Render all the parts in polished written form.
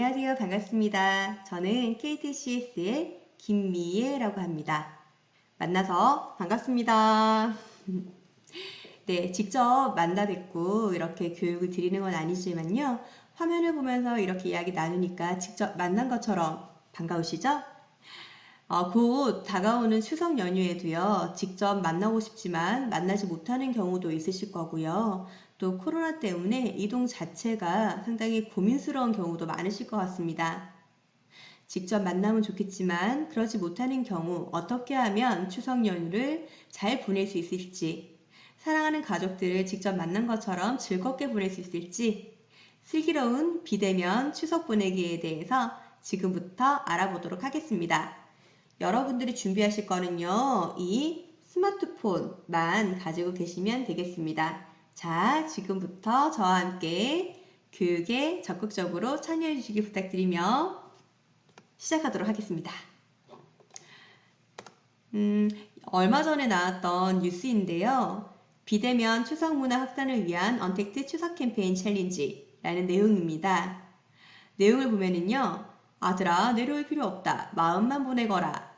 안녕하세요. 반갑습니다. 저는 KTCS의 김미애라고 합니다. 만나서 반갑습니다. 네, 직접 만나 뵙고 이렇게 교육을 드리는 건 아니지만요. 화면을 보면서 이렇게 이야기 나누니까 직접 만난 것처럼 반가우시죠? 곧 다가오는 추석 연휴에도요, 직접 만나고 싶지만 만나지 못하는 경우도 있으실 거고요. 또 코로나 때문에 이동 자체가 상당히 고민스러운 경우도 많으실 것 같습니다. 직접 만나면 좋겠지만 그러지 못하는 경우 어떻게 하면 추석 연휴를 잘 보낼 수 있을지, 사랑하는 가족들을 직접 만난 것처럼 즐겁게 보낼 수 있을지, 슬기로운 비대면 추석 보내기에 대해서 지금부터 알아보도록 하겠습니다. 여러분들이 준비하실 거는요, 이 스마트폰만 가지고 계시면 되겠습니다. 자, 지금부터 저와 함께 교육에 적극적으로 참여해 주시기 부탁드리며 시작하도록 하겠습니다. 얼마 전에 나왔던 뉴스인데요. 비대면 추석 문화 확산을 위한 언택트 추석 캠페인 챌린지라는 내용입니다. 내용을 보면은요, 아들아, 내려올 필요 없다. 마음만 보내거라.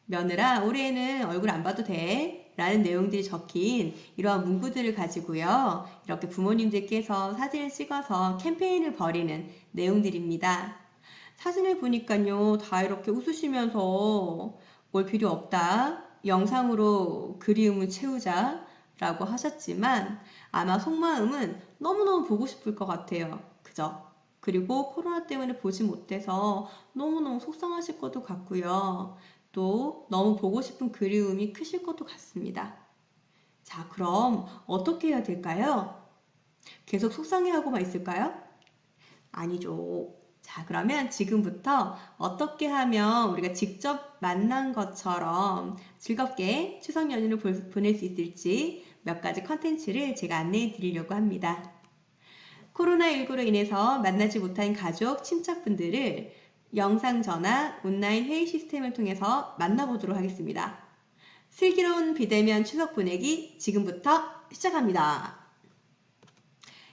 며느라, 올해는 얼굴 안 봐도 돼. 라는 내용들이 적힌 이러한 문구들을 가지고요. 이렇게 부모님들께서 사진을 찍어서 캠페인을 벌이는 내용들입니다. 사진을 보니까요, 다 이렇게 웃으시면서 올 필요 없다. 영상으로 그리움을 채우자. 라고 하셨지만 아마 속마음은 너무너무 보고 싶을 것 같아요. 그죠? 그리고 코로나 때문에 보지 못해서 너무너무 속상하실 것도 같고요. 또 너무 보고 싶은 그리움이 크실 것도 같습니다. 자, 그럼 어떻게 해야 될까요? 계속 속상해하고만 있을까요? 아니죠. 자, 그러면 지금부터 어떻게 하면 우리가 직접 만난 것처럼 즐겁게 추석 연휴를 보낼 수 있을지 몇 가지 컨텐츠를 제가 안내해 드리려고 합니다. 코로나19로 인해서 만나지 못한 가족, 친척분들을 영상 전화, 온라인 회의 시스템을 통해서 만나보도록 하겠습니다. 슬기로운 비대면 추석 보내기 지금부터 시작합니다.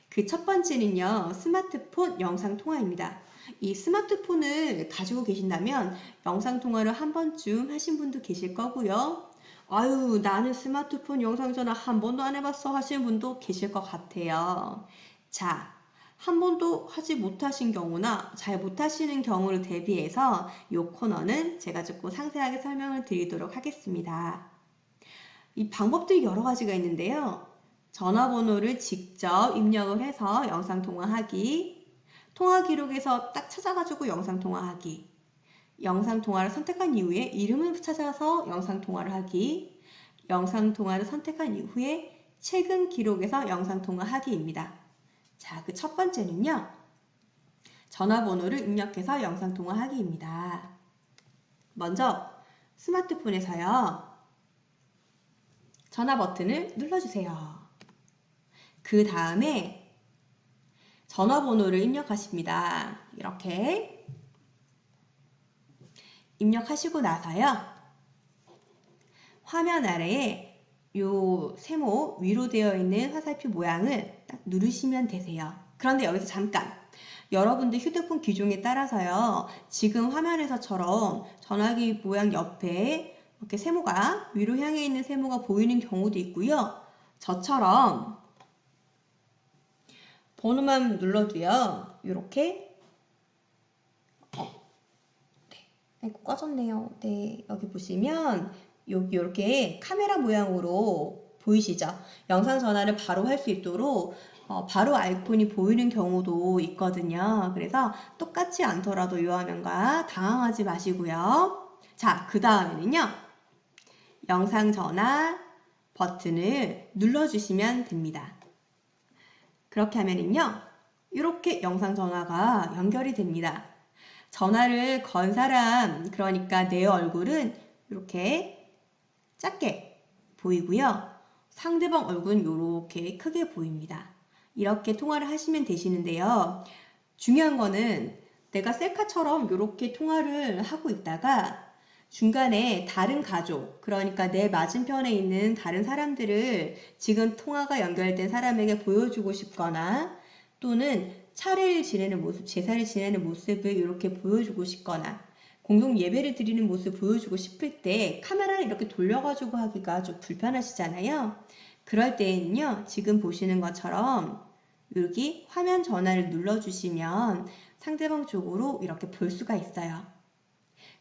그 첫 번째는요, 스마트폰 영상 통화입니다. 이 스마트폰을 가지고 계신다면 영상 통화를 한 번쯤 하신 분도 계실 거고요. 아유, 나는 스마트폰 영상 전화 한 번도 안 해봤어 하시는 분도 계실 것 같아요. 자, 한 번도 하지 못하신 경우나 잘 못하시는 경우를 대비해서 이 코너는 제가 조금 상세하게 설명을 드리도록 하겠습니다. 이 방법들이 여러 가지가 있는데요. 전화번호를 직접 입력을 해서 영상통화하기, 통화기록에서 딱 찾아가지고 영상통화하기, 영상통화를 선택한 이후에 이름을 찾아서 영상통화를 하기, 영상통화를 선택한 이후에 최근 기록에서 영상통화하기입니다. 자, 그 첫 번째는요. 전화번호를 입력해서 영상통화하기입니다. 먼저 스마트폰에서요. 전화 버튼을 눌러주세요. 그 다음에 전화번호를 입력하십니다. 이렇게 입력하시고 나서요. 화면 아래에 요 세모 위로 되어 있는 화살표 모양을 딱 누르시면 되세요. 그런데 여기서 잠깐! 여러분들 휴대폰 기종에 따라서요. 지금 화면에서처럼 전화기 모양 옆에 이렇게 세모가 위로 향해 있는 세모가 보이는 경우도 있고요. 저처럼 번호만 눌러도요. 이렇게 네, 아이고 꺼졌네요. 네, 여기 보시면 여기 이렇게 카메라 모양으로 보이시죠? 영상 전화를 바로 할 수 있도록 바로 아이콘이 보이는 경우도 있거든요. 그래서 똑같지 않더라도 이 화면과 당황하지 마시고요. 자, 그 다음에는요. 영상 전화 버튼을 눌러주시면 됩니다. 그렇게 하면은요. 이렇게 영상 전화가 연결이 됩니다. 전화를 건 사람, 그러니까 내 얼굴은 이렇게 작게 보이고요. 상대방 얼굴은 이렇게 크게 보입니다. 이렇게 통화를 하시면 되시는데요. 중요한 거는 내가 셀카처럼 이렇게 통화를 하고 있다가 중간에 다른 가족, 그러니까 내 맞은편에 있는 다른 사람들을 지금 통화가 연결된 사람에게 보여주고 싶거나 또는 차례를 지내는 모습, 제사를 지내는 모습을 이렇게 보여주고 싶거나 공동 예배를 드리는 모습을 보여주고 싶을 때 카메라를 이렇게 돌려가지고 하기가 좀 불편하시잖아요. 그럴 때에는요, 지금 보시는 것처럼 여기 화면 전화를 눌러주시면 상대방 쪽으로 이렇게 볼 수가 있어요.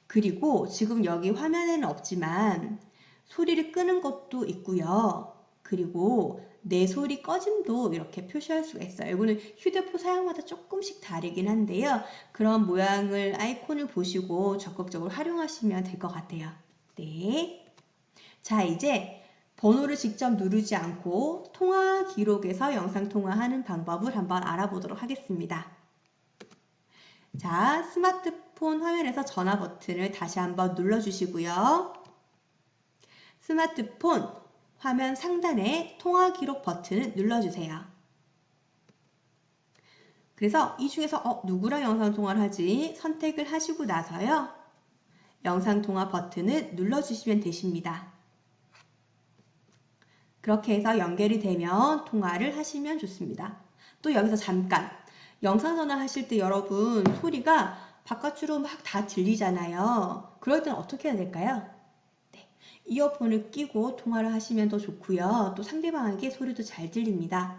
그리고 지금 여기 화면에는 없지만 소리를 끄는 것도 있고요. 그리고 내 소리 꺼짐도 이렇게 표시할 수가 있어요. 이거는 휴대폰 사용마다 조금씩 다르긴 한데요. 그런 모양을 아이콘을 보시고 적극적으로 활용하시면 될 것 같아요. 네. 자, 이제 번호를 직접 누르지 않고 통화 기록에서 영상 통화하는 방법을 한번 알아보도록 하겠습니다. 자, 스마트폰 화면에서 전화 버튼을 다시 한번 눌러주시고요. 스마트폰 화면 상단에 통화 기록 버튼을 눌러주세요. 그래서 이 중에서 누구랑 영상 통화를 하지 선택을 하시고 나서요. 영상 통화 버튼을 눌러주시면 되십니다. 그렇게 해서 연결이 되면 통화를 하시면 좋습니다. 또 여기서 잠깐 영상 전화 하실 때 여러분 소리가 바깥으로 막 다 들리잖아요. 그럴 때는 어떻게 해야 될까요? 네, 이어폰을 끼고 통화를 하시면 더 좋고요. 또 상대방에게 소리도 잘 들립니다.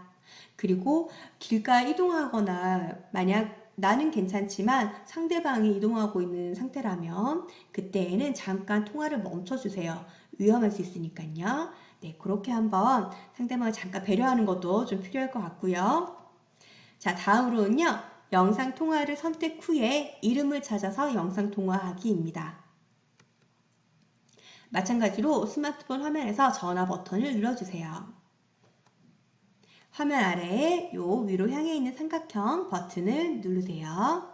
그리고 길가에 이동하거나 만약 나는 괜찮지만 상대방이 이동하고 있는 상태라면 그때에는 잠깐 통화를 멈춰주세요. 위험할 수 있으니까요. 네, 그렇게 한번 상대방을 잠깐 배려하는 것도 좀 필요할 것 같고요. 자, 다음으로는요. 영상 통화를 선택 후에 이름을 찾아서 영상 통화하기입니다. 마찬가지로 스마트폰 화면에서 전화 버튼을 눌러주세요. 화면 아래에 요 위로 향해 있는 삼각형 버튼을 누르세요.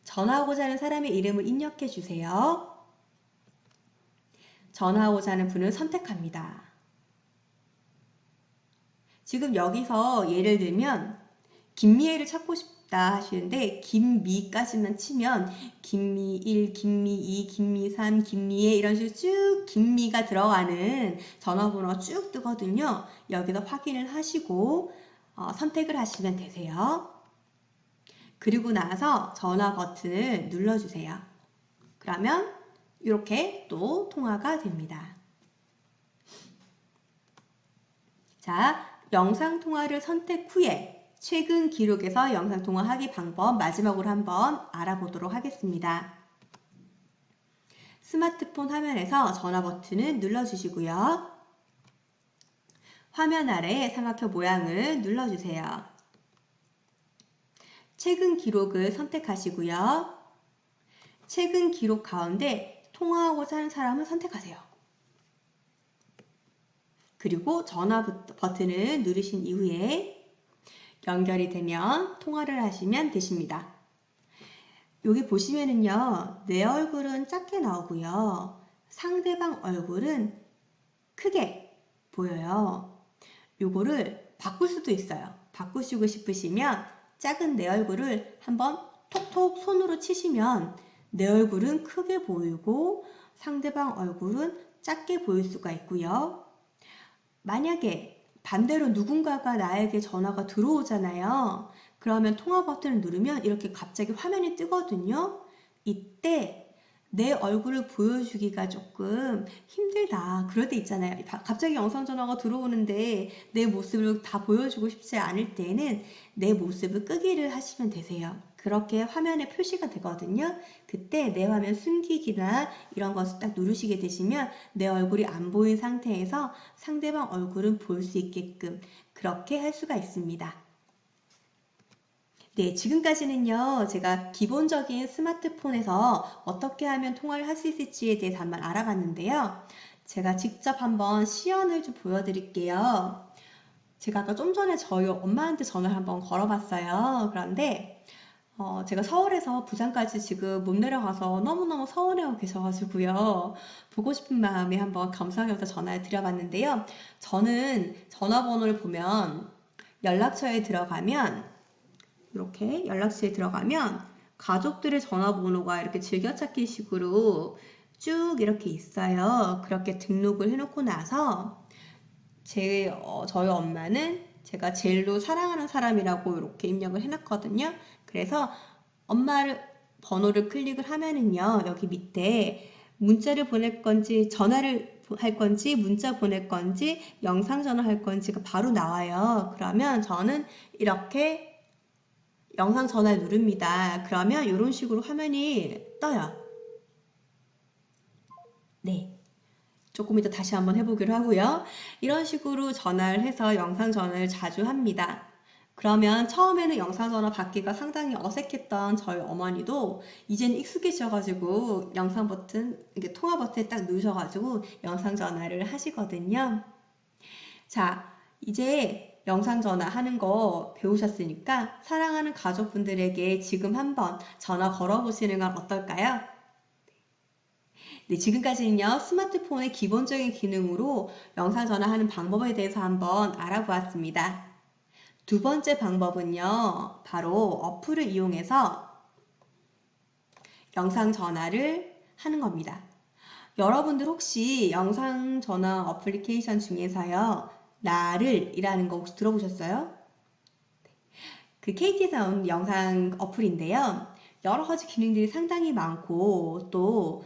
전화하고자 하는 사람의 이름을 입력해 주세요. 전화하고자 하는 분을 선택합니다. 지금 여기서 예를 들면 김미애를 찾고 싶다 하시는데 김미까지만 치면 김미 1, 김미 2, 김미 3, 김미애 이런 식으로 쭉 김미가 들어가는 전화번호가 쭉 뜨거든요. 여기서 확인을 하시고 선택을 하시면 되세요. 그리고 나서 전화 버튼을 눌러주세요. 그러면 이렇게 또 통화가 됩니다. 자, 영상 통화를 선택 후에 최근 기록에서 영상 통화하기 방법 마지막으로 한번 알아보도록 하겠습니다. 스마트폰 화면에서 전화 버튼을 눌러주시고요. 화면 아래 삼각형 모양을 눌러주세요. 최근 기록을 선택하시고요. 최근 기록 가운데 통화하고자 하는 사람을 선택하세요. 그리고 전화 버튼을 누르신 이후에 연결이 되면 통화를 하시면 되십니다. 여기 보시면은요, 내 얼굴은 작게 나오고요. 상대방 얼굴은 크게 보여요. 요거를 바꿀 수도 있어요. 바꾸시고 싶으시면 작은 내 얼굴을 한번 톡톡 손으로 치시면 내 얼굴은 크게 보이고 상대방 얼굴은 작게 보일 수가 있고요. 만약에 반대로 누군가가 나에게 전화가 들어오잖아요. 그러면 통화 버튼을 누르면 이렇게 갑자기 화면이 뜨거든요. 이때 내 얼굴을 보여주기가 조금 힘들다. 그럴 때 있잖아요. 갑자기 영상 전화가 들어오는데 내 모습을 다 보여주고 싶지 않을 때는 내 모습을 끄기를 하시면 되세요. 그렇게 화면에 표시가 되거든요. 그때 내 화면 숨기기나 이런 것을 딱 누르시게 되시면 내 얼굴이 안 보인 상태에서 상대방 얼굴은 볼 수 있게끔 그렇게 할 수가 있습니다. 네, 지금까지는요, 제가 기본적인 스마트폰에서 어떻게 하면 통화를 할 수 있을지에 대해서 한번 알아봤는데요. 제가 직접 한번 시연을 좀 보여드릴게요. 제가 아까 좀 전에 저희 엄마한테 전화를 한번 걸어봤어요. 그런데 제가 서울에서 부산까지 지금 못 내려가서 너무너무 서운해하고 계셔가지고요. 보고 싶은 마음에 한번 겸사겸사 전화를 드려봤는데요. 저는 전화번호를 보면 연락처에 들어가면 이렇게 연락처에 들어가면 가족들의 전화번호가 이렇게 즐겨찾기 식으로 쭉 이렇게 있어요. 그렇게 등록을 해놓고 나서 저희 엄마는 제가 제일로 사랑하는 사람이라고 이렇게 입력을 해놨거든요. 그래서 엄마를 번호를 클릭을 하면은요, 여기 밑에 문자를 보낼 건지 전화를 할 건지 문자 보낼 건지 영상 전화할 건지가 바로 나와요. 그러면 저는 이렇게 영상 전화를 누릅니다. 그러면 이런 식으로 화면이 떠요. 네. 조금 이따 다시 한번 해보기로 하고요. 이런 식으로 전화를 해서 영상 전화를 자주 합니다. 그러면 처음에는 영상 전화 받기가 상당히 어색했던 저희 어머니도 이제는 익숙해져가지고 영상 버튼, 이게 통화 버튼에 딱 누르셔가지고 영상 전화를 하시거든요. 자, 이제 영상 전화 하는 거 배우셨으니까 사랑하는 가족분들에게 지금 한번 전화 걸어보시는 건 어떨까요? 네, 지금까지는요, 스마트폰의 기본적인 기능으로 영상 전화하는 방법에 대해서 한번 알아보았습니다. 두 번째 방법은요, 바로 어플을 이용해서 영상 전화를 하는 겁니다. 여러분들 혹시 영상 전화 어플리케이션 중에서요, 나를 이라는 거 혹시 들어보셨어요? 그 KT에서 나온 영상 어플인데요. 여러 가지 기능들이 상당히 많고 또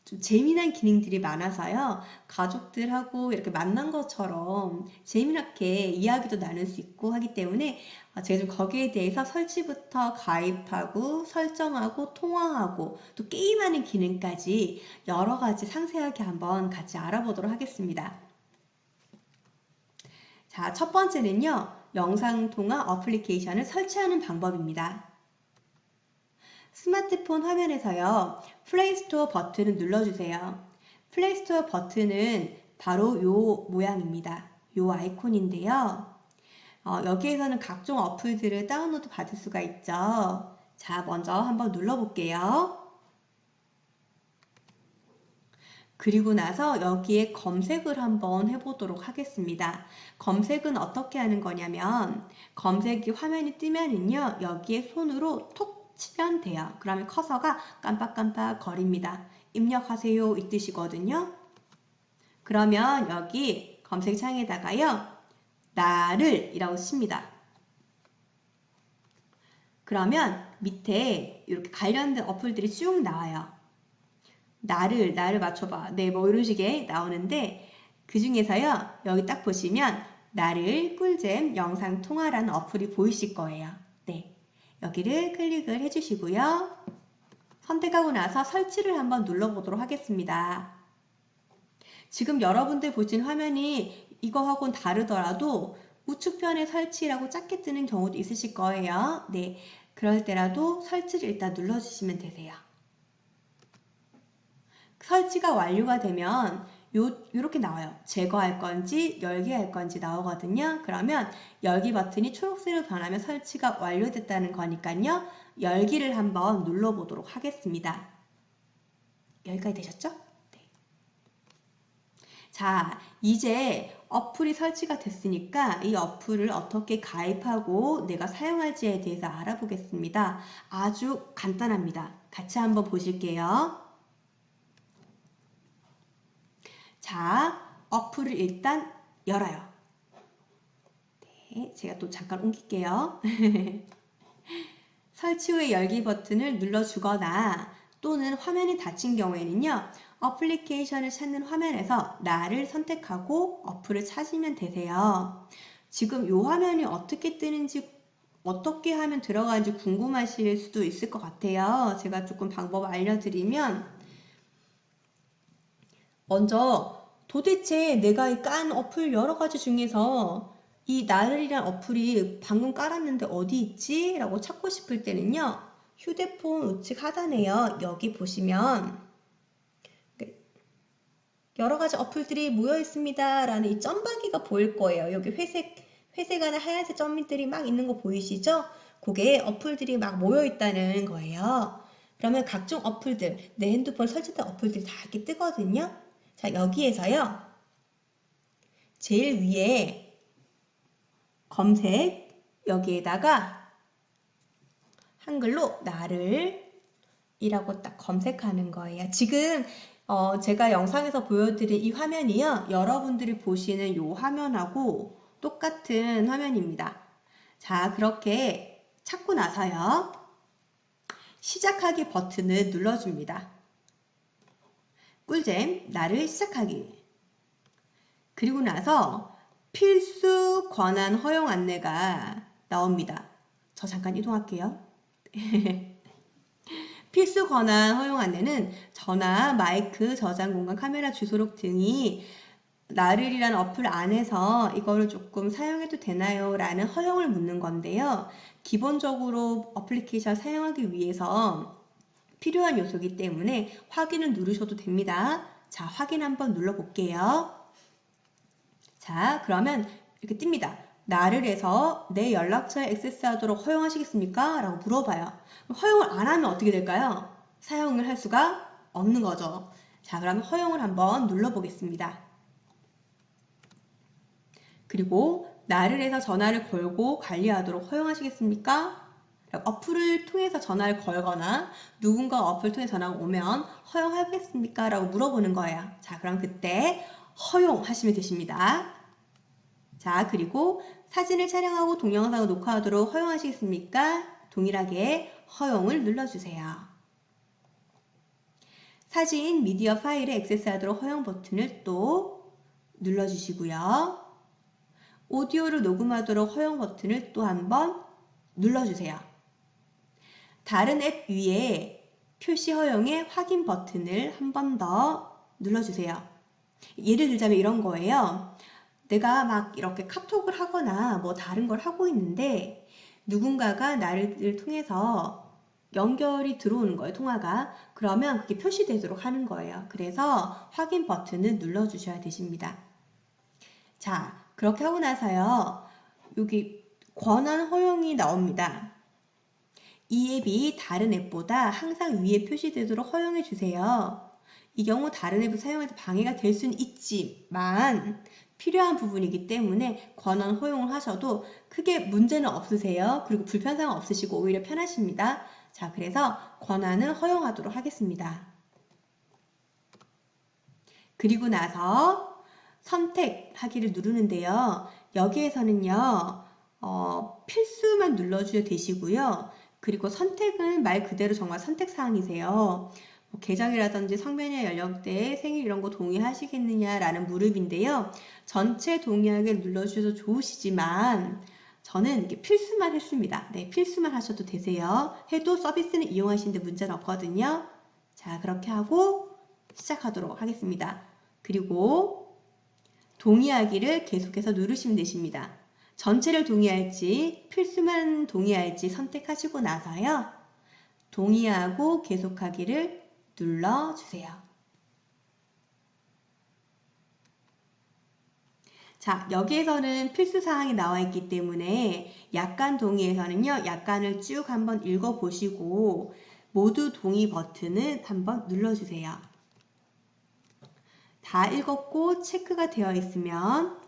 좀 재미난 기능들이 많아서요. 가족들하고 이렇게 만난 것처럼 재미나게 이야기도 나눌 수 있고 하기 때문에 제가 좀 거기에 대해서 설치부터 가입하고 설정하고 통화하고 또 게임하는 기능까지 여러 가지 상세하게 한번 같이 알아보도록 하겠습니다. 자, 첫 번째는요. 영상통화 어플리케이션을 설치하는 방법입니다. 스마트폰 화면에서요. 플레이스토어 버튼을 눌러주세요. 플레이스토어 버튼은 바로 요 모양입니다. 요 아이콘인데요. 여기에서는 각종 어플들을 다운로드 받을 수가 있죠. 자, 먼저 한번 눌러볼게요. 그리고 나서 여기에 검색을 한번 해보도록 하겠습니다. 검색은 어떻게 하는 거냐면 검색이 화면이 뜨면은요 여기에 손으로 톡 치면 돼요. 그러면 커서가 깜빡깜빡 거립니다. 입력하세요 이 뜻이거든요. 그러면 여기 검색창에다가요 나를 이라고 칩니다. 그러면 밑에 이렇게 관련된 어플들이 쭉 나와요. 나를 맞춰봐. 네, 뭐 이런 식의 나오는데 그 중에서요. 여기 딱 보시면 나를 꿀잼 영상 통화라는 어플이 보이실 거예요. 네, 여기를 클릭을 해주시고요. 선택하고 나서 설치를 한번 눌러보도록 하겠습니다. 지금 여러분들 보신 화면이 이거하고는 다르더라도 우측편에 설치라고 작게 뜨는 경우도 있으실 거예요. 네, 그럴 때라도 설치를 일단 눌러주시면 되세요. 설치가 완료가 되면 이렇게 나와요. 제거할 건지 열기 할 건지 나오거든요. 그러면 열기 버튼이 초록색으로 변하면 설치가 완료됐다는 거니까요. 열기를 한번 눌러보도록 하겠습니다. 여기까지 되셨죠? 네. 자, 이제 어플이 설치가 됐으니까 이 어플을 어떻게 가입하고 내가 사용할지에 대해서 알아보겠습니다. 아주 간단합니다. 같이 한번 보실게요. 자, 어플을 일단 열어요. 네, 제가 또 잠깐 옮길게요. 설치 후에 열기 버튼을 눌러주거나 또는 화면이 닫힌 경우에는요. 어플리케이션을 찾는 화면에서 나를 선택하고 어플을 찾으면 되세요. 지금 이 화면이 어떻게 뜨는지 어떻게 하면 들어가는지 궁금하실 수도 있을 것 같아요. 제가 조금 방법 알려드리면 먼저 도대체 내가 깐 어플 여러 가지 중에서 이 나를이란 어플이 방금 깔았는데 어디 있지? 라고 찾고 싶을 때는요. 휴대폰 우측 하단에요. 여기 보시면 여러 가지 어플들이 모여 있습니다. 라는 이 점박이가 보일 거예요. 여기 회색 안에 하얀색 점들이 막 있는 거 보이시죠? 그게 어플들이 막 모여 있다는 거예요. 그러면 각종 어플들, 내 핸드폰 설치된 어플들이 다 이렇게 뜨거든요. 자, 여기에서요. 제일 위에 검색 여기에다가 한글로 나를 이라고 딱 검색하는 거예요. 지금 제가 영상에서 보여드린 이 화면이요. 여러분들이 보시는 이 화면하고 똑같은 화면입니다. 자, 그렇게 찾고 나서요. 시작하기 버튼을 눌러줍니다. 꿀잼, 나를 시작하기. 그리고 나서 필수 권한 허용 안내가 나옵니다. 저 잠깐 이동할게요. 필수 권한 허용 안내는 전화, 마이크, 저장 공간, 카메라, 주소록 등이 나를이라는 어플 안에서 이거를 조금 사용해도 되나요? 라는 허용을 묻는 건데요. 기본적으로 어플리케이션 사용하기 위해서 필요한 요소이기 때문에 확인을 누르셔도 됩니다. 자, 확인 한번 눌러볼게요. 자, 그러면 이렇게 뜹니다. 나를에서 내 연락처에 액세스하도록 허용하시겠습니까? 라고 물어봐요. 허용을 안 하면 어떻게 될까요? 사용을 할 수가 없는 거죠. 자, 그러면 허용을 한번 눌러보겠습니다. 그리고 나를에서 전화를 걸고 관리하도록 허용하시겠습니까? 어플을 통해서 전화를 걸거나 누군가 어플을 통해 전화가 오면 허용하겠습니까? 라고 물어보는 거예요. 자, 그럼 그때 허용하시면 되십니다. 자, 그리고 사진을 촬영하고 동영상을 녹화하도록 허용하시겠습니까? 동일하게 허용을 눌러주세요. 사진, 미디어 파일에 액세스하도록 허용 버튼을 또 눌러주시고요. 오디오를 녹음하도록 허용 버튼을 또 한번 눌러주세요. 다른 앱 위에 표시 허용의 확인 버튼을 한 번 더 눌러주세요. 예를 들자면 이런 거예요. 내가 막 이렇게 카톡을 하거나 뭐 다른 걸 하고 있는데 누군가가 나를 통해서 연결이 들어오는 거예요, 통화가. 그러면 그게 표시되도록 하는 거예요. 그래서 확인 버튼을 눌러주셔야 되십니다. 자, 그렇게 하고 나서요. 여기 권한 허용이 나옵니다. 이 앱이 다른 앱보다 항상 위에 표시되도록 허용해 주세요. 이 경우 다른 앱을 사용할 때 방해가 될 수는 있지만 필요한 부분이기 때문에 권한 허용을 하셔도 크게 문제는 없으세요. 그리고 불편사항 없으시고 오히려 편하십니다. 자, 그래서 권한을 허용하도록 하겠습니다. 그리고 나서 선택하기를 누르는데요. 여기에서는요. 필수만 눌러주셔도 되시고요. 그리고 선택은 말 그대로 정말 선택사항이세요. 뭐 계정이라든지 성별이나 연령대, 생일 이런 거 동의하시겠느냐라는 무릎인데요. 전체 동의하게 눌러주셔도 좋으시지만 저는 이렇게 필수만 했습니다. 네, 필수만 하셔도 되세요. 해도 서비스는 이용하시는데 문제는 없거든요. 자, 그렇게 하고 시작하도록 하겠습니다. 그리고 동의하기를 계속해서 누르시면 되십니다. 전체를 동의할지 필수만 동의할지 선택하시고 나서요. 동의하고 계속하기를 눌러주세요. 자, 여기에서는 필수사항이 나와 있기 때문에 약관 동의에서는요. 약관을 쭉 한번 읽어보시고 모두 동의 버튼을 한번 눌러주세요. 다 읽었고 체크가 되어 있으면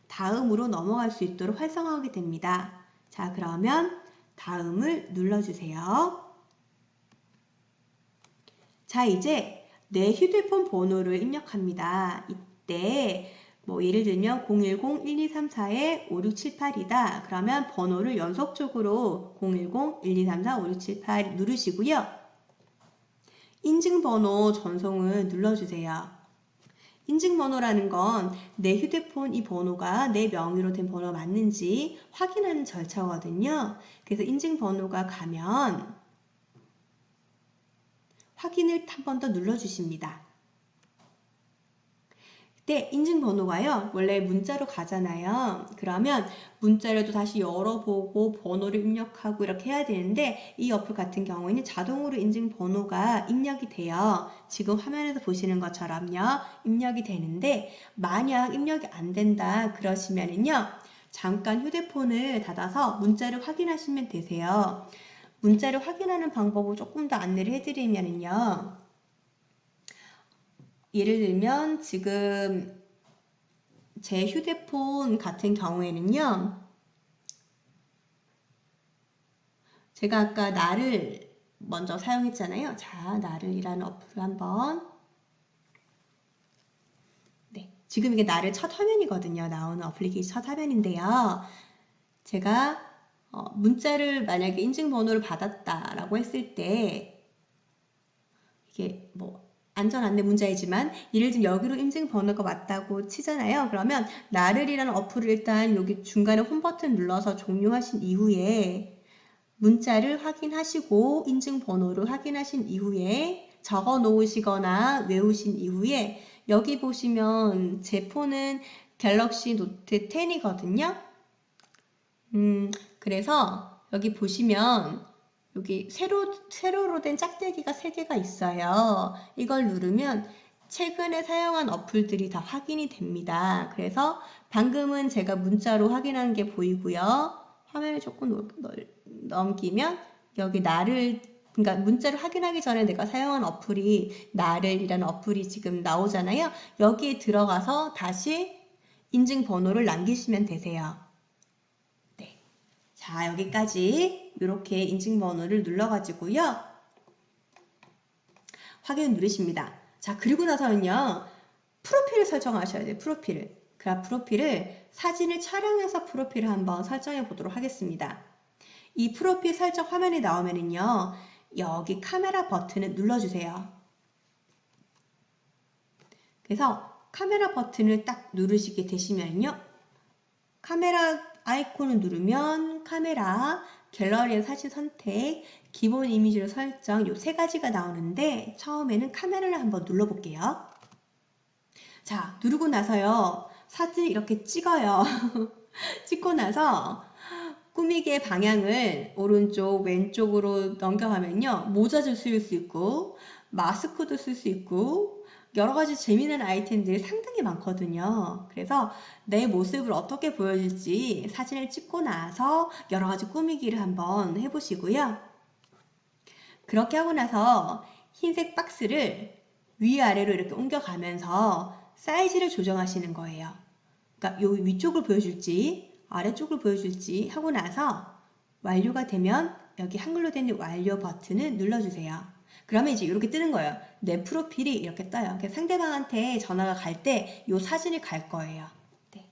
다음으로 넘어갈 수 있도록 활성화하게 됩니다. 자, 그러면 다음을 눌러주세요. 자, 이제 내 휴대폰 번호를 입력합니다. 이때 뭐 예를 들면 010-1234-5678이다. 그러면 번호를 연속적으로 010-1234-5678 누르시고요. 인증번호 전송을 눌러주세요. 인증번호라는 건 내 휴대폰 이 번호가 내 명의로 된 번호가 맞는지 확인하는 절차거든요. 그래서 인증번호가 가면 확인을 한 번 더 눌러주십니다. 그때 인증번호가요. 원래 문자로 가잖아요. 그러면 문자를 또 다시 열어보고 번호를 입력하고 이렇게 해야 되는데 이 어플 같은 경우에는 자동으로 인증번호가 입력이 돼요. 지금 화면에서 보시는 것처럼요. 입력이 되는데 만약 입력이 안 된다 그러시면은요. 잠깐 휴대폰을 닫아서 문자를 확인하시면 되세요. 문자를 확인하는 방법을 조금 더 안내를 해드리면은요. 예를 들면 지금 제 휴대폰 같은 경우에는요. 제가 아까 나를 먼저 사용했잖아요. 자, 나를이라는 어플을 한번 지금 이게 나를 첫 화면이거든요. 나오는 어플리케이션 첫 화면인데요. 제가 문자를 만약에 인증번호를 받았다라고 했을 때 이게 뭐 안전 안내 문자이지만 예를 들면 여기로 인증번호가 맞다고 치잖아요. 그러면 나를이라는 어플을 일단 여기 중간에 홈 버튼 눌러서 종료하신 이후에 문자를 확인하시고 인증번호를 확인하신 이후에 적어 놓으시거나 외우신 이후에 여기 보시면 제 폰은 갤럭시 노트 10이거든요. 그래서 여기 보시면 여기 세로로 된 짝대기가 3개가 있어요. 이걸 누르면 최근에 사용한 어플들이 다 확인이 됩니다. 그래서 방금은 제가 문자로 확인한 게 보이고요. 화면을 조금 넘기면 여기 나를 그러니까 문자를 확인하기 전에 내가 사용한 어플이 나를이라는 어플이 지금 나오잖아요. 여기에 들어가서 다시 인증번호를 남기시면 되세요. 네. 자, 여기까지 이렇게 인증번호를 눌러가지고요. 확인 누르십니다. 자, 그리고 나서는요. 프로필을 설정하셔야 돼요. 프로필을. 프로필을 사진을 촬영해서 프로필을 한번 설정해 보도록 하겠습니다. 이 프로필 설정 화면이 나오면은요. 여기 카메라 버튼을 눌러주세요. 그래서 카메라 버튼을 딱 누르시게 되시면요. 카메라 아이콘을 누르면 카메라, 갤러리의 사진 선택, 기본 이미지로 설정 이 3가지가 나오는데 처음에는 카메라를 한번 눌러볼게요. 자, 누르고 나서요. 사진 이렇게 찍어요. 찍고 나서 꾸미기의 방향을 오른쪽, 왼쪽으로 넘겨가면요. 모자도 쓸 수 있고 마스크도 쓸 수 있고 여러 가지 재미있는 아이템들이 상당히 많거든요. 그래서 내 모습을 어떻게 보여줄지 사진을 찍고 나서 여러 가지 꾸미기를 한번 해보시고요. 그렇게 하고 나서 흰색 박스를 위아래로 이렇게 옮겨가면서 사이즈를 조정하시는 거예요. 그러니까 요 위쪽을 보여줄지 아래쪽을 보여줄지 하고 나서 완료가 되면 여기 한글로 된 완료 버튼을 눌러주세요. 그러면 이제 이렇게 뜨는 거예요. 내 프로필이 이렇게 떠요. 상대방한테 전화가 갈 때 이 사진이 갈 거예요. 네.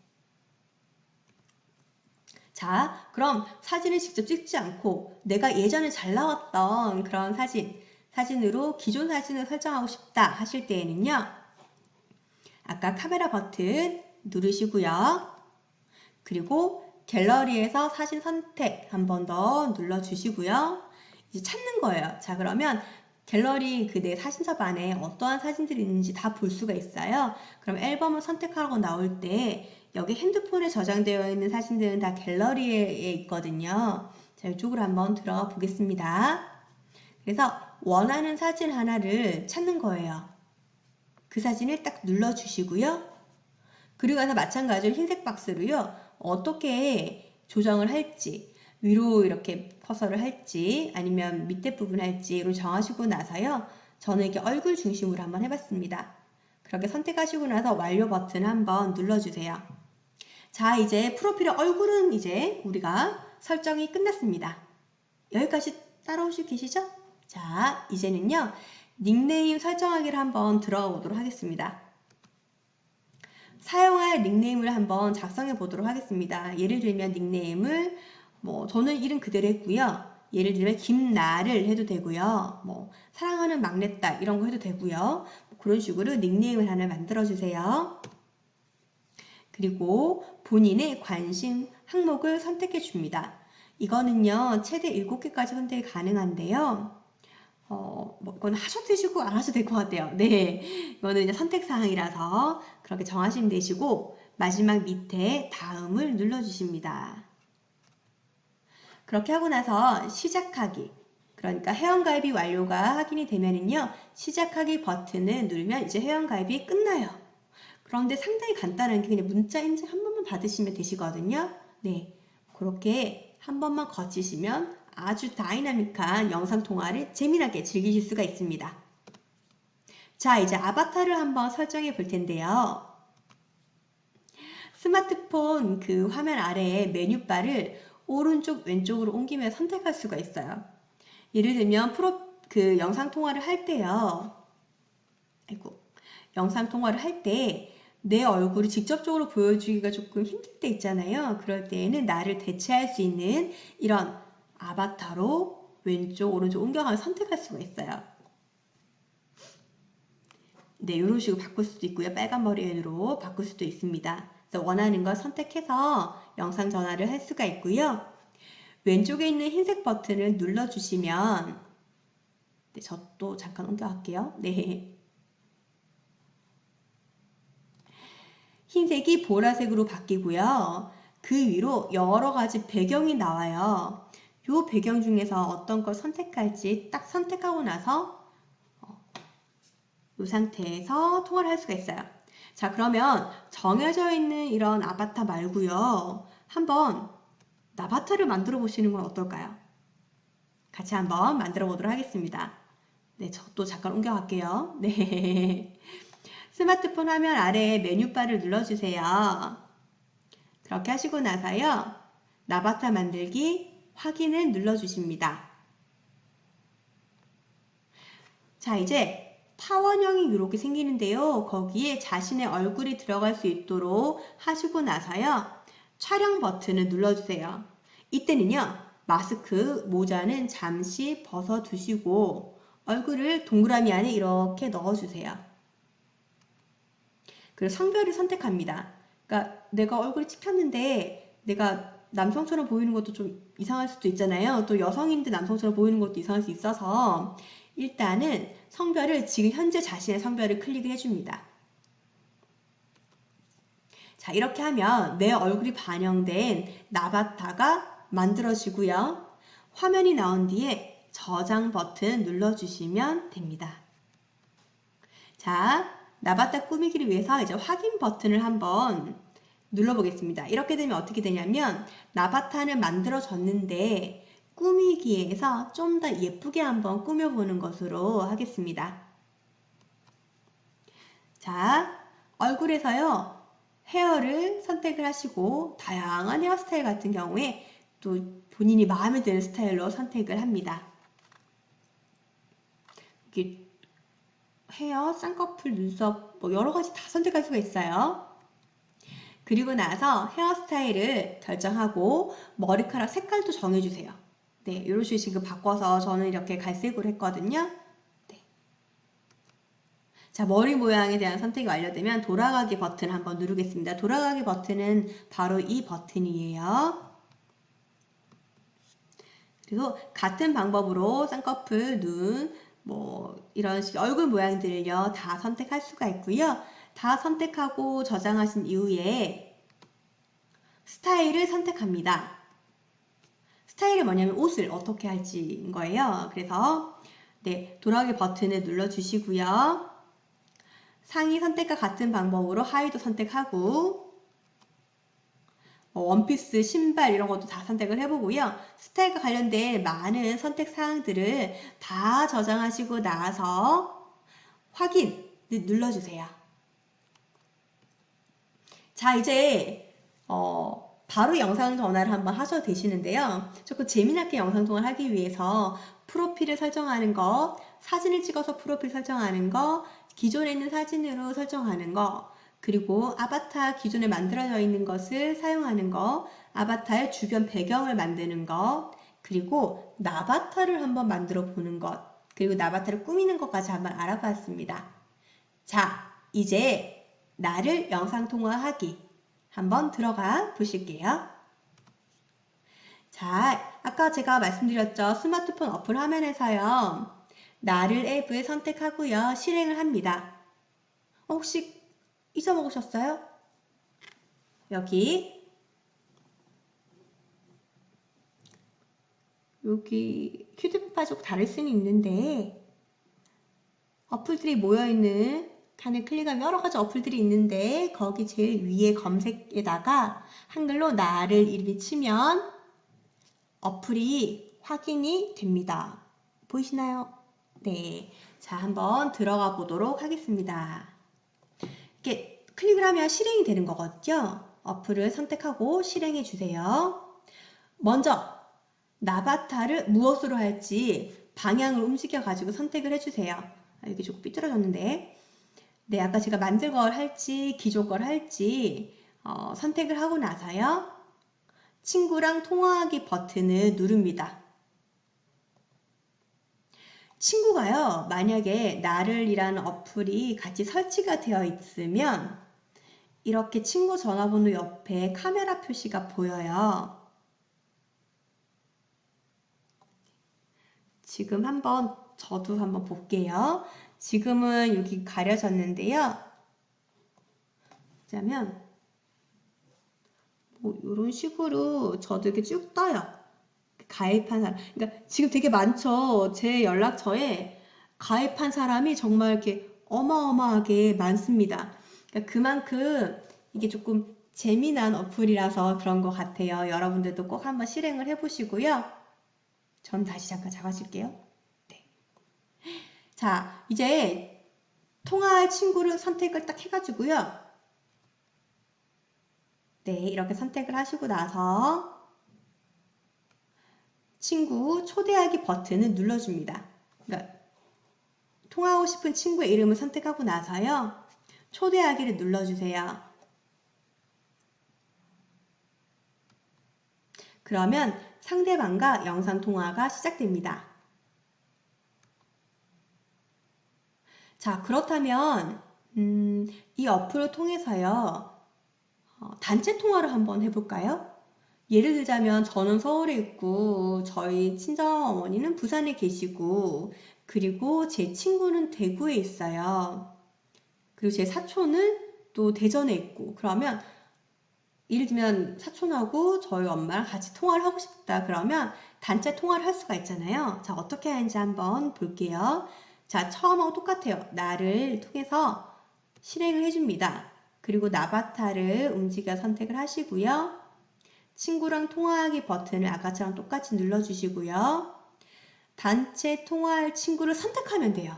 자, 그럼 사진을 직접 찍지 않고 내가 예전에 잘 나왔던 그런 사진으로 기존 사진을 설정하고 싶다 하실 때에는요. 아까 카메라 버튼 누르시고요. 그리고 갤러리에서 사진 선택 한 번 더 눌러주시고요. 이제 찾는 거예요. 자, 그러면 갤러리 그 내 사진첩 안에 어떠한 사진들이 있는지 다 볼 수가 있어요. 그럼 앨범을 선택하고 나올 때 여기 핸드폰에 저장되어 있는 사진들은 다 갤러리에 있거든요. 자, 이쪽으로 한번 들어가 보겠습니다. 그래서 원하는 사진 하나를 찾는 거예요. 그 사진을 딱 눌러주시고요. 그리고 나서 마찬가지로 흰색 박스로요. 어떻게 조정을 할지 위로 이렇게 커서를 할지 아니면 밑에 부분 할지로 정하시고 나서요. 저는 이렇게 얼굴 중심으로 한번 해봤습니다. 그렇게 선택하시고 나서 완료 버튼 한번 눌러주세요. 자, 이제 프로필의 얼굴은 이제 우리가 설정이 끝났습니다. 여기까지 따라오시고 계시죠? 자, 이제는요. 닉네임 설정하기를 한번 들어가 보도록 하겠습니다. 사용할 닉네임을 한번 작성해 보도록 하겠습니다. 예를 들면 닉네임을 저는 이름 그대로 했고요. 예를 들면 김나를 해도 되고요. 사랑하는 막내딸 이런 거 해도 되고요. 그런 식으로 닉네임을 하나 만들어 주세요. 그리고 본인의 관심 항목을 선택해 줍니다. 이거는요. 최대 7개까지 선택이 가능한데요. 이건 하셔도 되시고 안 하셔도 될 것 같아요. 네. 이거는 이제 선택사항이라서 그렇게 정하시면 되시고, 마지막 밑에 다음을 눌러주십니다. 그렇게 하고 나서 시작하기. 그러니까 회원가입이 완료가 확인이 되면은요, 시작하기 버튼을 누르면 이제 회원가입이 끝나요. 그런데 상당히 간단한 게 그냥 문자 인증 한 번만 받으시면 되시거든요. 네. 그렇게 한 번만 거치시면 아주 다이나믹한 영상통화를 재미나게 즐기실 수가 있습니다. 자, 이제 아바타를 한번 설정해 볼 텐데요. 스마트폰 그 화면 아래에 메뉴바를 오른쪽 왼쪽으로 옮기며 선택할 수가 있어요. 예를 들면 그 영상통화를 할 때요. 영상통화를 할 때 내 얼굴을 직접적으로 보여주기가 조금 힘들 때 있잖아요. 그럴 때에는 나를 대체할 수 있는 이런 아바타로 왼쪽, 오른쪽 옮겨가며 선택할 수가 있어요. 네, 이런 식으로 바꿀 수도 있고요. 빨간 머리로 바꿀 수도 있습니다. 그래서 원하는 걸 선택해서 영상 전화를 할 수가 있고요. 왼쪽에 있는 흰색 버튼을 눌러주시면, 네, 저 또 잠깐 옮겨갈게요. 네. 흰색이 보라색으로 바뀌고요. 그 위로 여러 가지 배경이 나와요. 이 배경 중에서 어떤 걸 선택할지 딱 선택하고 나서 이 상태에서 통화를 할 수가 있어요. 자, 그러면 정해져 있는 이런 아바타 말고요. 한번 나바타를 만들어 보시는 건 어떨까요? 같이 한번 만들어 보도록 하겠습니다. 네, 저 또 잠깐 옮겨갈게요. 네. 스마트폰 화면 아래에 메뉴바를 눌러주세요. 그렇게 하시고 나서요. 나바타 만들기 확인을 눌러주십니다. 자, 이제 타원형이 이렇게 생기는데요. 거기에 자신의 얼굴이 들어갈 수 있도록 하시고 나서요. 촬영 버튼을 눌러주세요. 이때는요. 마스크, 모자는 잠시 벗어두시고 얼굴을 동그라미 안에 이렇게 넣어주세요. 그리고 성별을 선택합니다. 그러니까 내가 얼굴이 찝혔는데 내가 남성처럼 보이는 것도 좀 이상할 수도 있잖아요. 또 여성인데 남성처럼 보이는 것도 이상할 수 있어서 일단은 성별을 지금 현재 자신의 성별을 클릭을 해줍니다. 자, 이렇게 하면 내 얼굴이 반영된 나바타가 만들어지고요. 화면이 나온 뒤에 저장 버튼 눌러주시면 됩니다. 자, 나바타 꾸미기를 위해서 이제 확인 버튼을 한번 눌러보겠습니다. 이렇게 되면 어떻게 되냐면 나바타는 만들어졌는데 꾸미기에서 좀 더 예쁘게 한번 꾸며보는 것으로 하겠습니다. 자, 얼굴에서요. 헤어를 선택을 하시고 다양한 헤어스타일 같은 경우에 또 본인이 마음에 드는 스타일로 선택을 합니다. 이렇게 헤어, 쌍꺼풀, 눈썹 뭐 여러 가지 다 선택할 수가 있어요. 그리고 나서 헤어스타일을 결정하고 머리카락 색깔도 정해주세요. 네, 이런 식으로 지금 바꿔서 저는 이렇게 갈색으로 했거든요. 네. 자, 머리 모양에 대한 선택이 완료되면 돌아가기 버튼 한번 누르겠습니다. 돌아가기 버튼은 바로 이 버튼이에요. 그리고 같은 방법으로 쌍꺼풀, 눈, 뭐 이런 식 얼굴 모양들을요 다 선택할 수가 있고요. 다 선택하고 저장하신 이후에 스타일을 선택합니다. 스타일이 뭐냐면 옷을 어떻게 할지인 거예요. 그래서 네, 돌아가기 버튼을 눌러주시고요. 상의 선택과 같은 방법으로 하의도 선택하고 원피스, 신발 이런 것도 다 선택을 해보고요. 스타일과 관련된 많은 선택 사항들을 다 저장하시고 나서 확인을 눌러주세요. 자, 이제 바로 영상 전화를 한번 하셔도 되시는데요. 조금 재미나게 영상 통화를 하기 위해서 프로필을 설정하는 것, 사진을 찍어서 프로필 설정하는 것, 기존에 있는 사진으로 설정하는 것, 그리고 아바타 기존에 만들어져 있는 것을 사용하는 것, 아바타의 주변 배경을 만드는 것, 그리고 나바타를 한번 만들어 보는 것, 그리고 나바타를 꾸미는 것까지 한번 알아봤습니다. 자, 이제 나를 영상통화하기 한번 들어가 보실게요. 자, 아까 제가 말씀드렸죠. 스마트폰 어플 화면에서요. 나를 앱을 선택하고요. 실행을 합니다. 혹시 잊어먹으셨어요? 여기 휴대폰 파족 다를 수는 있는데 어플들이 모여있는 칸을 클릭하면 여러 가지 어플들이 있는데 거기 제일 위에 검색에다가 한글로 나를 이렇게 치면 어플이 확인이 됩니다. 보이시나요? 네. 자, 한번 들어가 보도록 하겠습니다. 이렇게 클릭을 하면 실행이 되는 거거든요. 어플을 선택하고 실행해 주세요. 먼저 나바타를 무엇으로 할지 방향을 움직여 가지고 선택을 해주세요. 이게 조금 삐뚤어졌는데 네, 아까 제가 만들 걸 할지 기존 걸 할지 선택을 하고 나서요. 친구랑 통화하기 버튼을 누릅니다. 친구가요, 만약에 나를이라는 어플이 같이 설치가 되어 있으면 이렇게 친구 전화번호 옆에 카메라 표시가 보여요. 지금 저도 한번 볼게요. 지금은 여기 가려졌는데요. 그러면 뭐 이런 식으로 저도 이렇게 쭉 떠요. 가입한 사람. 그러니까 지금 되게 많죠. 제 연락처에 가입한 사람이 정말 이렇게 어마어마하게 많습니다. 그러니까 그만큼 이게 조금 재미난 어플이라서 그런 것 같아요. 여러분들도 꼭 한번 실행을 해보시고요. 전 다시 잠깐 잡아줄게요. 네. 자, 이제 통화할 친구를 선택을 딱 해가지고요. 네, 이렇게 선택을 하시고 나서 친구 초대하기 버튼을 눌러줍니다. 그러니까 통화하고 싶은 친구의 이름을 선택하고 나서요. 초대하기를 눌러주세요. 그러면 상대방과 영상통화가 시작됩니다. 자, 그렇다면 이 어플을 통해서요. 단체 통화를 한번 해볼까요? 예를 들자면 저는 서울에 있고 저희 친정어머니는 부산에 계시고 그리고 제 친구는 대구에 있어요. 그리고 제 사촌은 또 대전에 있고 그러면 예를 들면 사촌하고 저희 엄마랑 같이 통화를 하고 싶다 그러면 단체 통화를 할 수가 있잖아요. 자, 어떻게 하는지 한번 볼게요. 자, 처음하고 똑같아요. 나를 통해서 실행을 해줍니다. 그리고 나바타를 움직여 선택을 하시고요. 친구랑 통화하기 버튼을 아까처럼 똑같이 눌러주시고요. 단체 통화할 친구를 선택하면 돼요.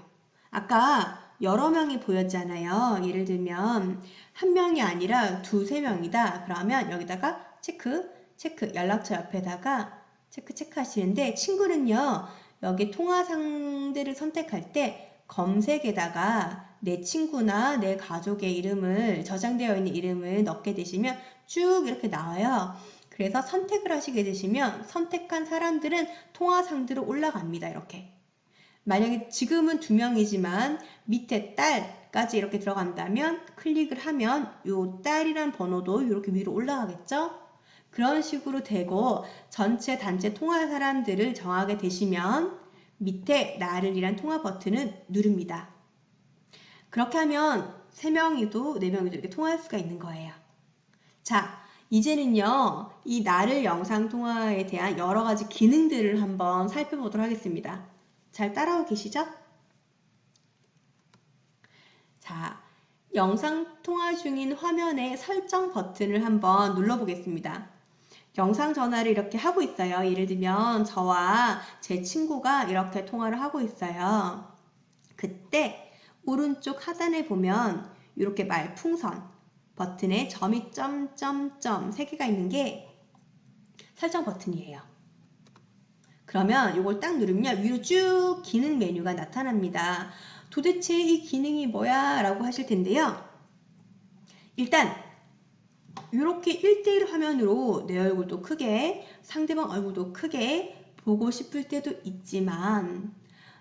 아까 여러 명이 보였잖아요. 예를 들면 한 명이 아니라 두세 명이다. 그러면 여기다가 체크 연락처 옆에다가 체크 하시는데 친구는요. 여기 통화 상대를 선택할 때 검색에다가 내 친구나 내 가족의 이름을 저장되어 있는 이름을 넣게 되시면 쭉 이렇게 나와요. 그래서 선택을 하시게 되시면 선택한 사람들은 통화 상대로 올라갑니다. 이렇게. 만약에 지금은 2명이지만 밑에 딸까지 이렇게 들어간다면 클릭을 하면 요 딸이란 번호도 이렇게 위로 올라가겠죠? 그런 식으로 되고 전체 단체 통화 사람들을 정하게 되시면 밑에 나를 이란 통화 버튼을 누릅니다. 그렇게 하면 3명이도 4명이도 이렇게 통화할 수가 있는 거예요. 자, 이제는요, 이 나를 영상통화에 대한 여러 가지 기능들을 한번 살펴보도록 하겠습니다. 잘 따라오고 계시죠? 자, 영상통화 중인 화면의 설정 버튼을 한번 눌러보겠습니다. 영상 전화를 이렇게 하고 있어요. 예를 들면 저와 제 친구가 이렇게 통화를 하고 있어요. 그때 오른쪽 하단에 보면 이렇게 말풍선 버튼에 점이 점점점 3개가 있는 게 설정 버튼이에요. 그러면 이걸 딱 누르면 위로 쭉 기능 메뉴가 나타납니다. 도대체 이 기능이 뭐야? 라고 하실 텐데요. 일단 이렇게 1대1 화면으로 내 얼굴도 크게 상대방 얼굴도 크게 보고 싶을 때도 있지만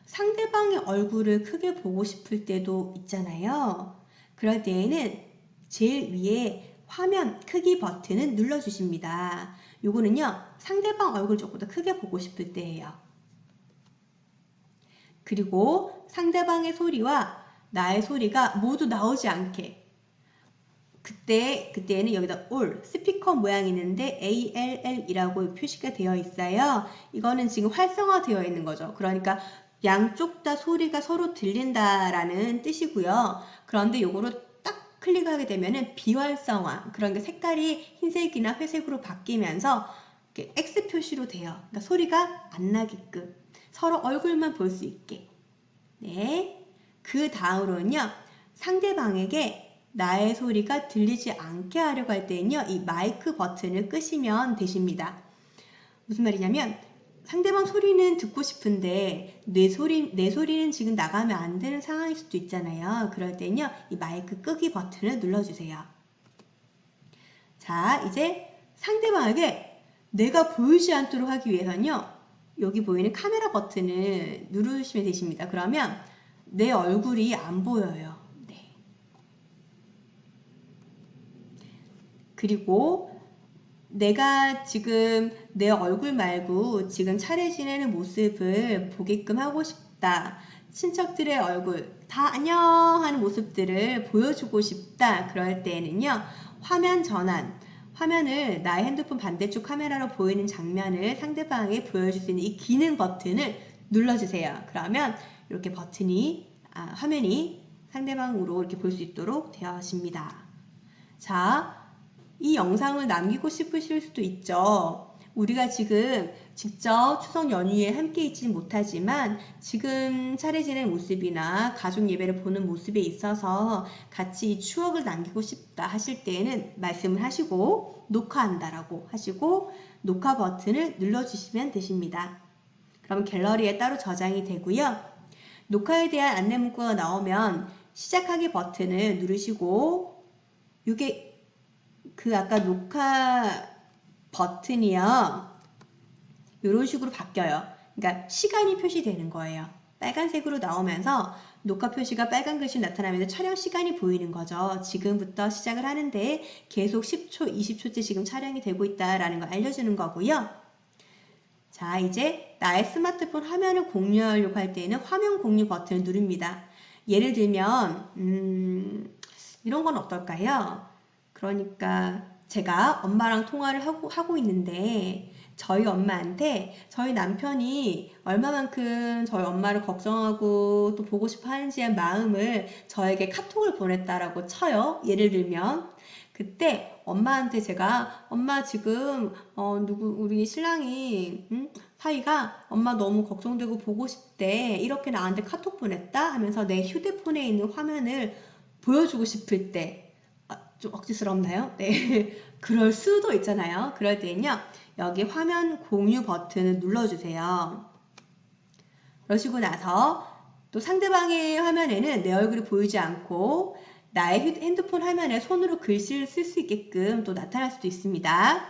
상대방의 얼굴을 크게 보고 싶을 때도 있잖아요. 그럴 때에는 제일 위에 화면 크기 버튼을 눌러주십니다. 요거는요, 상대방 얼굴 조금 더 크게 보고 싶을 때예요. 그리고 상대방의 소리와 나의 소리가 모두 나오지 않게 그때는 여기다 all, 스피커 모양이 있는데 ALL이라고 표시가 되어 있어요. 이거는 지금 활성화되어 있는 거죠. 그러니까 양쪽 다 소리가 서로 들린다라는 뜻이고요. 그런데 요거를 딱 클릭하게 되면은 비활성화, 그러니까 색깔이 흰색이나 회색으로 바뀌면서 이렇게 X 표시로 돼요. 그러니까 소리가 안 나게끔 서로 얼굴만 볼 수 있게. 네. 그 다음으로는요. 상대방에게 나의 소리가 들리지 않게 하려고 할 때는요. 이 마이크 버튼을 끄시면 되십니다. 무슨 말이냐면 상대방 소리는 듣고 싶은데 내 소리는 지금 나가면 안 되는 상황일 수도 있잖아요. 그럴 때는요, 이 마이크 끄기 버튼을 눌러주세요. 자, 이제 상대방에게 내가 보이지 않도록 하기 위해서는요, 여기 보이는 카메라 버튼을 누르시면 되십니다. 그러면 내 얼굴이 안 보여요. 네. 그리고 내가 지금 내 얼굴 말고 지금 차례 지내는 모습을 보게끔 하고 싶다. 친척들의 얼굴 다 안녕 하는 모습들을 보여주고 싶다. 그럴 때에는요, 화면 전환, 화면을 나의 핸드폰 반대쪽 카메라로 보이는 장면을 상대방에게 보여줄 수 있는 이 기능 버튼을 눌러주세요. 그러면 이렇게 화면이 상대방으로 이렇게 볼 수 있도록 되어집니다. 자, 이 영상을 남기고 싶으실 수도 있죠. 우리가 지금 직접 추석 연휴에 함께 있지는 못하지만 지금 차례 지낸 모습이나 가족 예배를 보는 모습에 있어서 같이 이 추억을 남기고 싶다 하실 때에는 말씀을 하시고 녹화한다라고 하시고 녹화 버튼을 눌러주시면 되십니다. 그럼 갤러리에 따로 저장이 되고요. 녹화에 대한 안내 문구가 나오면 시작하기 버튼을 누르시고 이게 아까 녹화 버튼이요, 이런 식으로 바뀌어요. 그러니까 시간이 표시되는 거예요. 빨간색으로 나오면서 녹화 표시가 빨간 글씨 나타나면서 촬영 시간이 보이는 거죠. 지금부터 시작을 하는데 계속 10초, 20초째 지금 촬영이 되고 있다라는 걸 알려주는 거고요. 자, 이제 나의 스마트폰 화면을 공유하려고 할 때는 화면 공유 버튼을 누릅니다. 예를 들면 이런 건 어떨까요? 그러니까 제가 엄마랑 통화를 하고 있는데 저희 엄마한테 저희 남편이 얼마만큼 저희 엄마를 걱정하고 또 보고 싶어 하는지의 마음을 저에게 카톡을 보냈다라고 쳐요. 예를 들면 그때 엄마한테 제가 엄마 지금 우리 신랑이 사이가 엄마 너무 걱정되고 보고 싶대, 이렇게 나한테 카톡 보냈다 하면서 내 휴대폰에 있는 화면을 보여주고 싶을 때 좀 억지스럽나요? 네. 그럴 수도 있잖아요. 그럴 때는요, 여기 화면 공유 버튼을 눌러주세요. 그러시고 나서 또 상대방의 화면에는 내 얼굴이 보이지 않고 나의 핸드폰 화면에 손으로 글씨를 쓸 수 있게끔 또 나타날 수도 있습니다.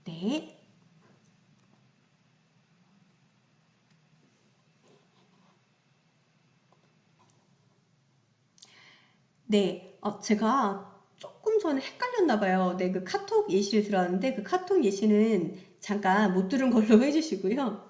네. 네. 제가 조금 전에 헷갈렸나 봐요. 네, 그 카톡 예시를 들었는데 그 카톡 예시는 잠깐 못 들은 걸로 해주시고요.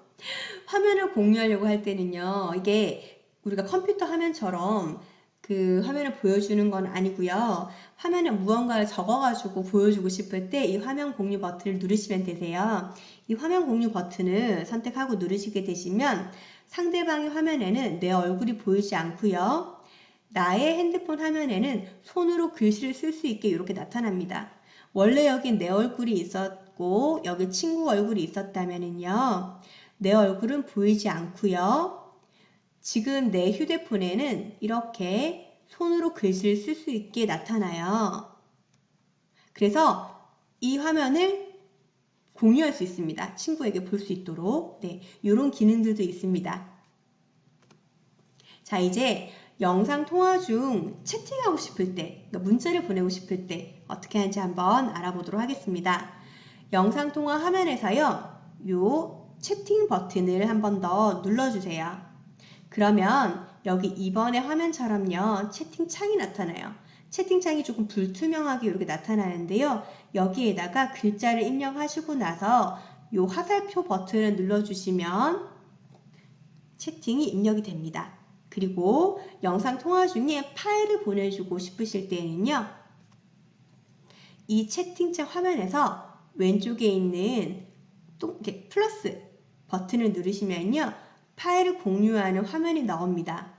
화면을 공유하려고 할 때는요, 이게 우리가 컴퓨터 화면처럼 그 화면을 보여주는 건 아니고요. 화면에 무언가를 적어가지고 보여주고 싶을 때 이 화면 공유 버튼을 누르시면 되세요. 이 화면 공유 버튼을 선택하고 누르시게 되시면 상대방의 화면에는 내 얼굴이 보이지 않고요. 나의 핸드폰 화면에는 손으로 글씨를 쓸 수 있게 이렇게 나타납니다. 원래 여기 내 얼굴이 있었고 여기 친구 얼굴이 있었다면요, 내 얼굴은 보이지 않고요. 지금 내 휴대폰에는 이렇게 손으로 글씨를 쓸 수 있게 나타나요. 그래서 이 화면을 공유할 수 있습니다. 친구에게 볼 수 있도록. 네, 이런 기능들도 있습니다. 자, 이제 영상 통화 중 채팅하고 싶을 때, 그러니까 문자를 보내고 싶을 때 어떻게 하는지 한번 알아보도록 하겠습니다. 영상 통화 화면에서요, 요 채팅 버튼을 한 번 더 눌러주세요. 그러면 여기 이번의 화면처럼요, 채팅창이 나타나요. 채팅창이 조금 불투명하게 이렇게 나타나는데요, 여기에다가 글자를 입력하시고 나서 요 화살표 버튼을 눌러주시면 채팅이 입력이 됩니다. 그리고 영상 통화 중에 파일을 보내주고 싶으실 때는요, 이 채팅창 화면에서 왼쪽에 있는 또 이렇게 플러스 버튼을 누르시면요, 파일을 공유하는 화면이 나옵니다.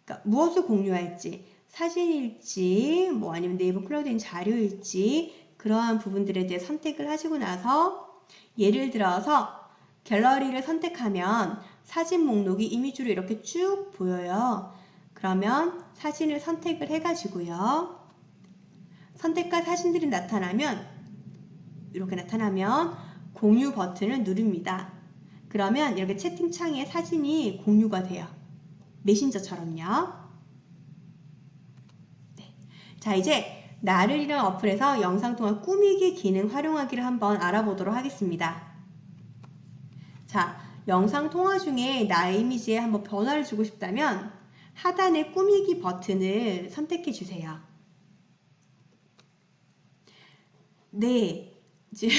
그러니까 무엇을 공유할지, 사진일지, 뭐 아니면 네이버 클라우드인 자료일지, 그러한 부분들에 대해 선택을 하시고 나서 예를 들어서 갤러리를 선택하면 사진 목록이 이미지로 이렇게 쭉 보여요. 그러면 사진을 선택을 해가지고요, 선택한 사진들이 나타나면 이렇게 나타나면 공유 버튼을 누릅니다. 그러면 이렇게 채팅창에 사진이 공유가 돼요. 메신저처럼요. 네. 자, 이제 나를이란 어플에서 영상통화 꾸미기 기능 활용하기를 한번 알아보도록 하겠습니다. 자, 영상통화 중에 나의 이미지에 한번 변화를 주고 싶다면 하단의 꾸미기 버튼을 선택해 주세요. 네, 이제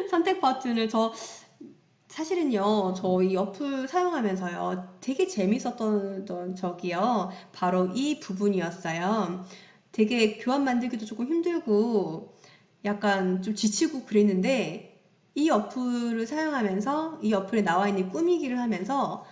선택 버튼을 사실은요, 저희 어플 사용하면서요, 되게 재밌었던 적이요. 바로 이 부분이었어요. 되게 교환 만들기도 조금 힘들고, 약간 좀 지치고 그랬는데, 이 어플을 사용하면서, 이 어플에 나와 있는 꾸미기를 하면서,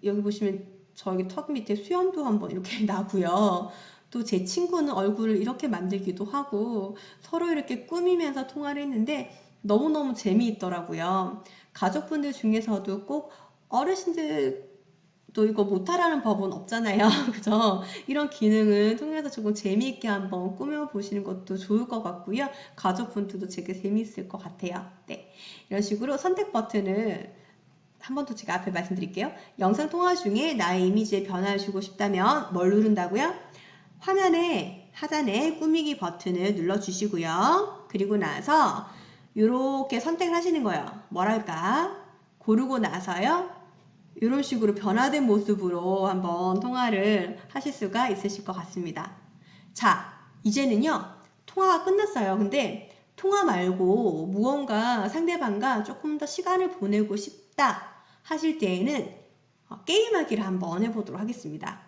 여기 보시면 저기 턱 밑에 수염도 한번 이렇게 나고요. 또 제 친구는 얼굴을 이렇게 만들기도 하고, 서로 이렇게 꾸미면서 통화를 했는데, 너무너무 재미있더라고요. 가족분들 중에서도 꼭 어르신들도 이거 못하라는 법은 없잖아요. 그죠? 이런 기능을 통해서 조금 재미있게 한번 꾸며보시는 것도 좋을 것 같고요. 가족분들도 되게 재미있을 것 같아요. 네. 이런 식으로 선택 버튼을 한 번 더 제가 앞에 말씀드릴게요. 영상 통화 중에 나의 이미지에 변화를 주고 싶다면 뭘 누른다고요? 화면에 하단에 꾸미기 버튼을 눌러주시고요. 그리고 나서 이렇게 선택을 하시는 거예요. 뭐랄까? 고르고 나서요. 이런 식으로 변화된 모습으로 한번 통화를 하실 수가 있으실 것 같습니다. 자, 이제는요. 통화가 끝났어요. 근데 통화 말고 무언가 상대방과 조금 더 시간을 보내고 싶다 하실 때에는 게임하기를 한번 해보도록 하겠습니다.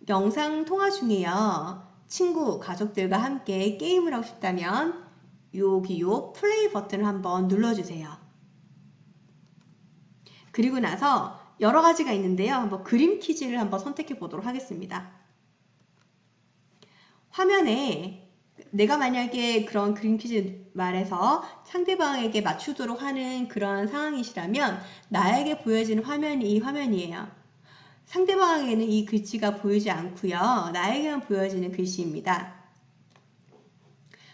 영상 통화 중에요. 친구, 가족들과 함께 게임을 하고 싶다면 여기 요 플레이 버튼을 한번 눌러주세요. 그리고 나서 여러 가지가 있는데요. 한번 그림 퀴즈를 한번 선택해 보도록 하겠습니다. 화면에 내가 만약에 그런 그림 퀴즈 말해서 상대방에게 맞추도록 하는 그런 상황이시라면 나에게 보여지는 화면이 이 화면이에요. 상대방에게는 이 글씨가 보이지 않고요. 나에게만 보여지는 글씨입니다.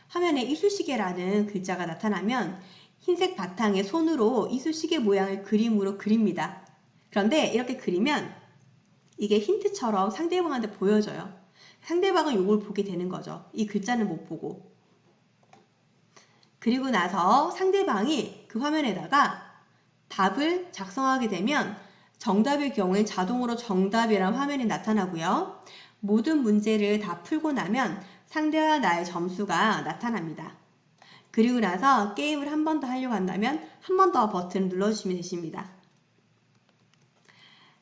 화면에 이쑤시개라는 글자가 나타나면 흰색 바탕에 손으로 이쑤시개 모양을 그림으로 그립니다. 그런데 이렇게 그리면 이게 힌트처럼 상대방한테 보여져요. 상대방은 이걸 보게 되는 거죠. 이 글자는 못 보고. 그리고 나서 상대방이 그 화면에다가 답을 작성하게 되면 정답의 경우엔 자동으로 정답이라는 화면이 나타나고요. 모든 문제를 다 풀고 나면 상대와 나의 점수가 나타납니다. 그리고 나서 게임을 한 번 더 하려고 한다면 한 번 더 버튼을 눌러주시면 되십니다.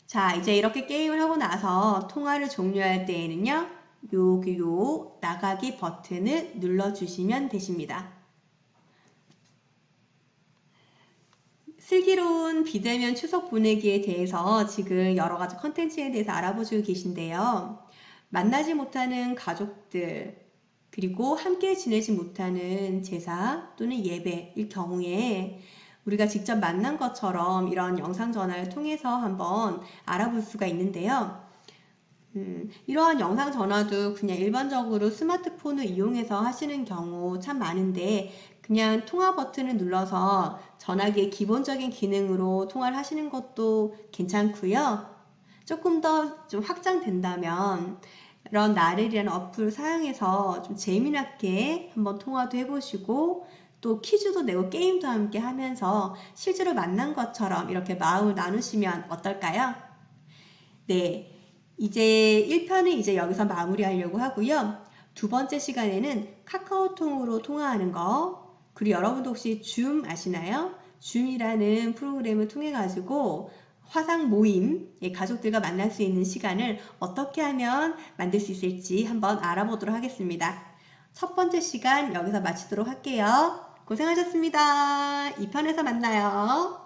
자, 이제 이렇게 게임을 하고 나서 통화를 종료할 때에는요. 여기 요 나가기 버튼을 눌러주시면 되십니다. 슬기로운 비대면 추석 보내기에 대해서 지금 여러 가지 컨텐츠에 대해서 알아보시고 계신데요. 만나지 못하는 가족들, 그리고 함께 지내지 못하는 제사 또는 예배일 경우에 우리가 직접 만난 것처럼 이런 영상 전화를 통해서 한번 알아볼 수가 있는데요. 이러한 영상 전화도 그냥 일반적으로 스마트폰을 이용해서 하시는 경우 참 많은데 그냥 통화 버튼을 눌러서 전화기의 기본적인 기능으로 통화를 하시는 것도 괜찮고요. 조금 더 좀 확장된다면 이런 나를이라는 어플을 사용해서 좀 재미나게 한번 통화도 해보시고 또 퀴즈도 내고 게임도 함께 하면서 실제로 만난 것처럼 이렇게 마음을 나누시면 어떨까요? 네. 이제 1편은 이제 여기서 마무리하려고 하고요. 두 번째 시간에는 카카오톡으로 통화하는 거, 그리고 여러분도 혹시 줌 아시나요? 줌이라는 프로그램을 통해 가지고 화상 모임, 가족들과 만날 수 있는 시간을 어떻게 하면 만들 수 있을지 한번 알아보도록 하겠습니다. 첫 번째 시간 여기서 마치도록 할게요. 고생하셨습니다. 2편에서 만나요.